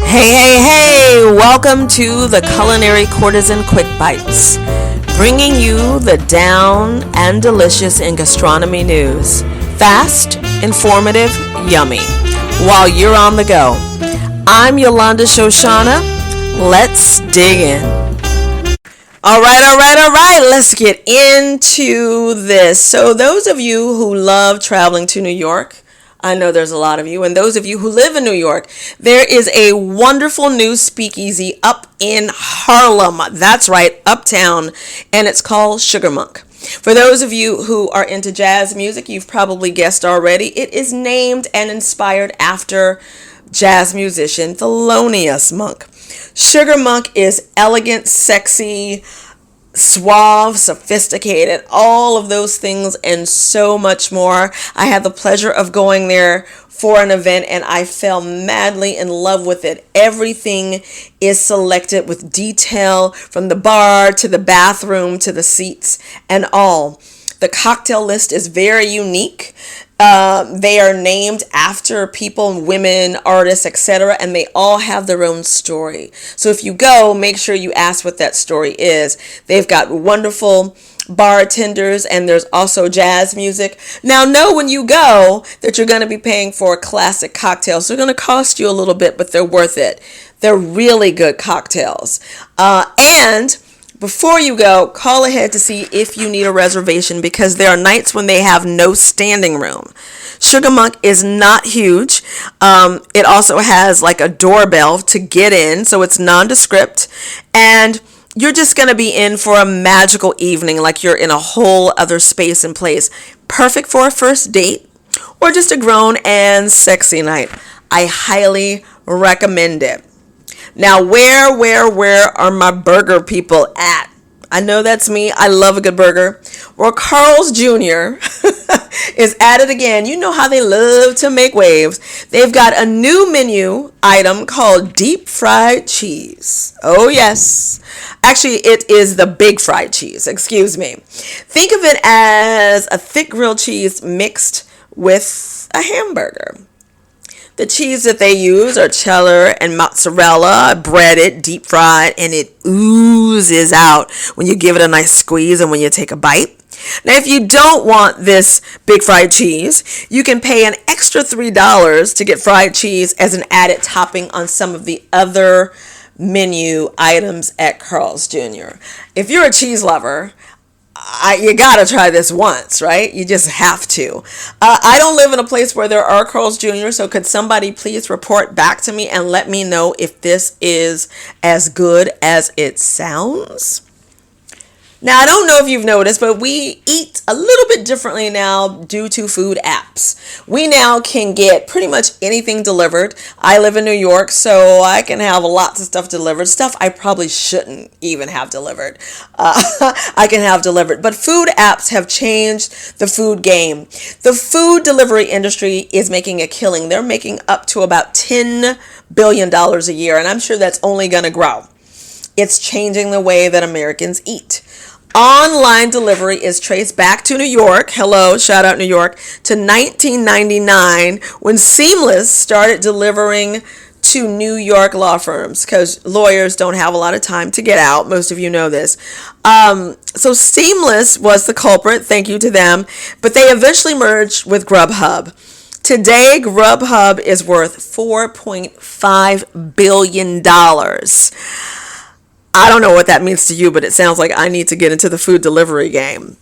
Hey, hey, hey! Welcome to the Culinary Courtesan Quick Bites, bringing you the down and delicious in gastronomy news. Fast, informative, yummy, while you're on the go. I'm Yolanda Shoshana. Let's dig in. All right. Let's get into this. So those of you who love traveling to New York, I know there's a lot of you, and those of you who live in New York, there is a wonderful new speakeasy up in Harlem. That's right, uptown, and it's called Sugar Monk. For those of you who are into jazz music, you've probably guessed already, it is named and inspired after jazz musician Thelonious Monk. Sugar Monk is elegant, sexy, suave, sophisticated, all of those things and so much more. I had the pleasure of going there for an event and I fell madly in love with it. Everything is selected with detail, from the bar to the bathroom to the seats and all. The cocktail list is very unique. They are named after people, women, artists, etc., and they all have their own story. So if you go, make sure you ask what that story is. They've got wonderful bartenders, and there's also jazz music. Now, know when you go that you're going to be paying for classic cocktails. They're going to cost you a little bit, but they're worth it. They're really good cocktails. And before you go, call ahead to see if you need a reservation, because there are nights when they have no standing room. Sugar Monk is not huge. It also has like a doorbell to get in, so it's nondescript. And you're just going to be in for a magical evening, like you're in a whole other space and place. Perfect for a first date or just a grown and sexy night. I highly recommend it. Now, where are my burger people at? I know that's me. I love a good burger. Well, Carl's Jr. is at it again. You know how they love to make waves. They've got a new menu item called deep fried cheese. Oh, yes. Actually, it is the big fried cheese. Excuse me. Think of it as a thick grilled cheese mixed with a hamburger. The cheese that they use are cheddar and mozzarella, breaded, deep fried, and it oozes out when you give it a nice squeeze and when you take a bite. Now, if you don't want this big fried cheese, you can pay an extra $3 to get fried cheese as an added topping on some of the other menu items at Carl's Jr. If you're a cheese lover, you gotta try this once, right? You just have to. I don't live in a place where there are Carl's Jr., so could somebody please report back to me and let me know if this is as good as it sounds? Now, I don't know if you've noticed, but we eat a little bit differently now due to food apps. We now can get pretty much anything delivered. I live in New York, so I can have lots of stuff delivered. Stuff I probably shouldn't even have delivered. I can have delivered. But food apps have changed the food game. The food delivery industry is making a killing. They're making up to about $10 billion a year, and I'm sure that's only going to grow. It's changing the way that Americans eat. Online delivery is traced back to New York. Hello, shout out New York, to 1999 when Seamless started delivering to New York law firms, because lawyers don't have a lot of time to get out. Most of you know this. So Seamless was the culprit. Thank you to them. But they eventually merged with Grubhub. Today, Grubhub is worth $4.5 billion. I don't know what that means to you, but it sounds like I need to get into the food delivery game.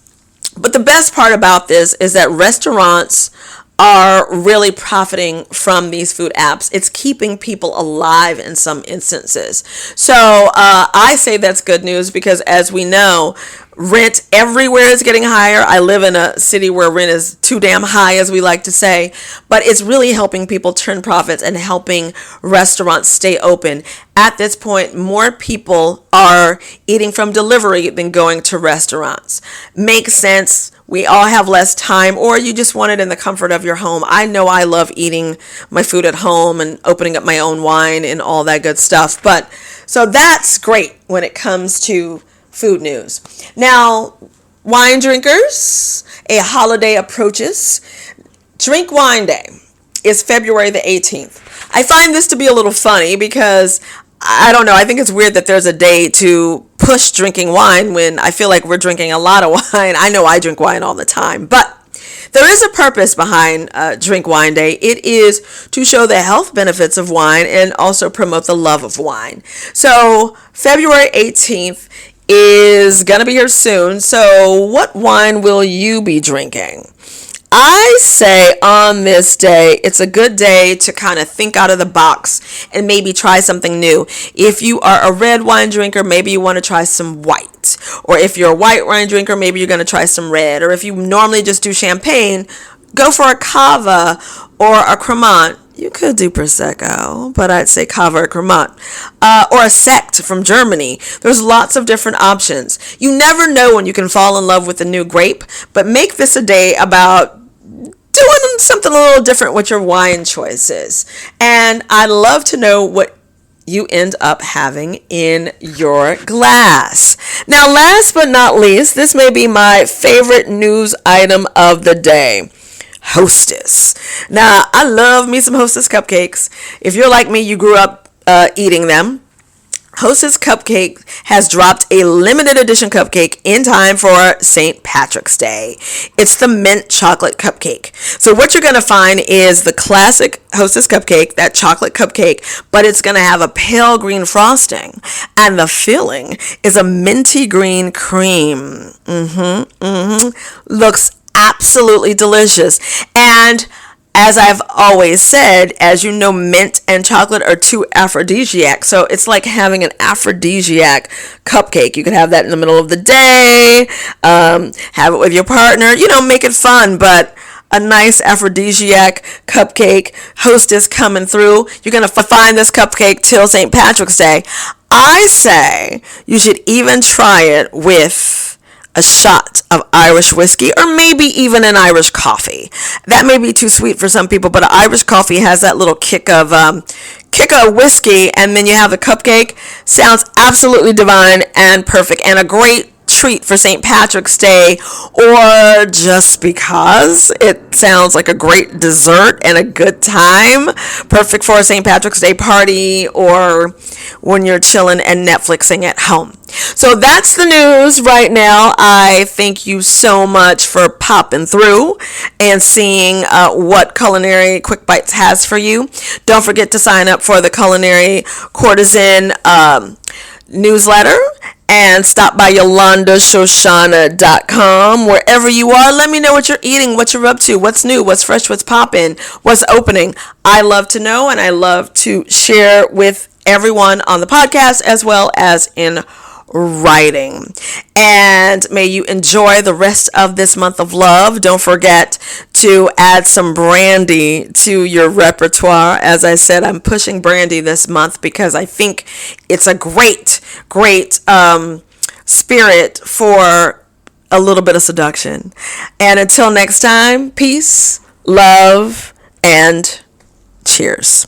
But the best part about this is that restaurants are really profiting from these food apps. It's keeping people alive in some instances. So I say that's good news, because as we know, rent everywhere is getting higher. I live in a city where rent is too damn high, as we like to say, but it's really helping people turn profits and helping restaurants stay open. At this point, more people are eating from delivery than going to restaurants. Makes sense. We all have less time, or you just want it in the comfort of your home. I know I love eating my food at home and opening up my own wine and all that good stuff. But so that's great when it comes to food news. Now, wine drinkers, a holiday approaches. Drink Wine Day is February the 18th. I find this to be a little funny because I don't know. I think it's weird that there's a day to push drinking wine when I feel like we're drinking a lot of wine. I know I drink wine all the time, but there is a purpose behind Drink Wine Day. It is to show the health benefits of wine and also promote the love of wine. So February 18th is going to be here soon. So what wine will you be drinking? I say on this day, it's a good day to kind of think out of the box and maybe try something new. If you are a red wine drinker, maybe you want to try some white. Or if you're a white wine drinker, maybe you're going to try some red. Or if you normally just do champagne, go for a cava or a cremant. You could do Prosecco, but I'd say cava or cremant. Or a sect from Germany. There's lots of different options. You never know when you can fall in love with a new grape, but make this a day about doing something a little different with your wine choices. And I'd love to know what you end up having in your glass. Now, last but not least, this may be my favorite news item of the day. Hostess. Now, I love me some Hostess cupcakes. If you're like me, you grew up eating them. Hostess Cupcake has dropped a limited edition cupcake in time for St. Patrick's Day. It's the mint chocolate cupcake. So what you're going to find is the classic Hostess cupcake, that chocolate cupcake, but it's going to have a pale green frosting. And the filling is a minty green cream. Looks absolutely delicious. And as I've always said, as you know, mint and chocolate are two aphrodisiacs. So it's like having an aphrodisiac cupcake. You can have that in the middle of the day, have it with your partner, make it fun. But a nice aphrodisiac cupcake, Hostess coming through. You're going to find this cupcake till St. Patrick's Day. I say you should even try it with a shot of Irish whiskey, or maybe even an Irish coffee. That may be too sweet for some people, but an Irish coffee has that little kick of whiskey, and then you have the cupcake. Sounds absolutely divine and perfect, and a great treat for St. Patrick's Day, or just because it sounds like a great dessert and a good time. Perfect for a St. Patrick's Day party or when you're chilling and Netflixing at home. So that's the news right now. I thank you so much for popping through and seeing what Culinary Quick Bites has for you. Don't forget to sign up for the Culinary Courtesan newsletter and stop by YolandaShoshana.com. Wherever you are, let me know what you're eating, what you're up to, what's new, what's fresh, what's popping, what's opening. I love to know, and I love to share with everyone on the podcast as well as in writing. And may you enjoy the rest of this month of love. Don't forget to add some brandy to your repertoire. As I said, I'm pushing brandy this month because I think it's a great spirit for a little bit of seduction. And until next time, peace, love, and cheers.